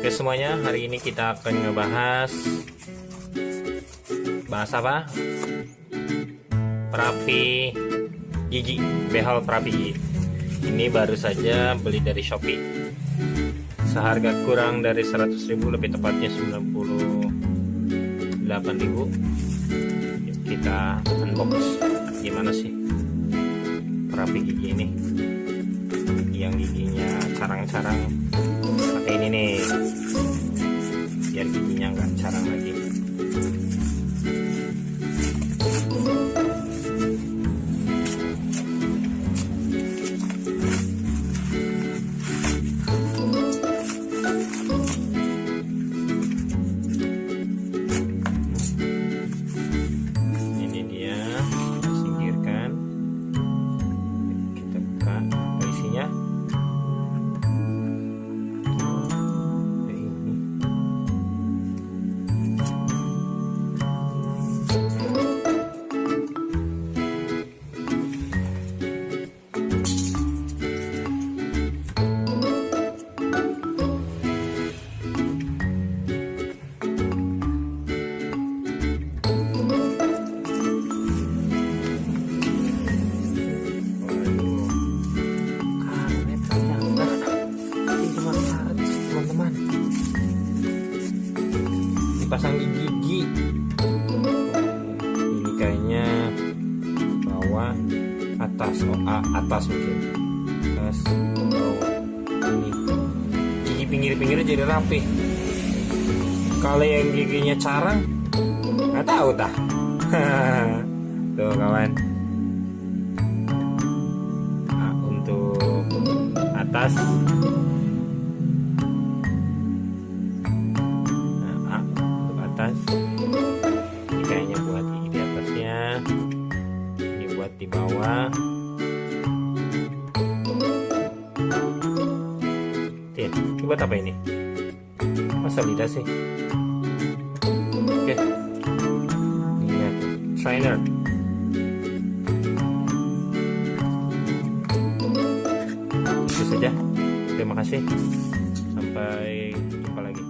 Oke semuanya, hari ini kita akan ngebahas apa? Perapi gigi, behel perapi gigi. Ini baru saja beli dari Shopee. Seharga kurang dari 100.000, lebih tepatnya 98.000. Kita unbox gimana sih perapi gigi ini, yang giginya carang-carang. Pakai ini nih biar giginya nggak carang lagi. Ini dia, singkirkan, kita buka apa isinya. Dipasang di gigi. Ini kayaknya bawah atas, atas mungkin atas bawah. Ini gigi pinggir-pinggirnya jadi rapi. Kalau yang giginya carang nggak tahu dah. Tuh kawan, untuk atas ini kayaknya buat gigi di atasnya, ini buat di bawah. Ini buat apa ini? Masa lidah sih? Oke, ini ya, trainer. Itu saja. Terima kasih. Sampai jumpa lagi.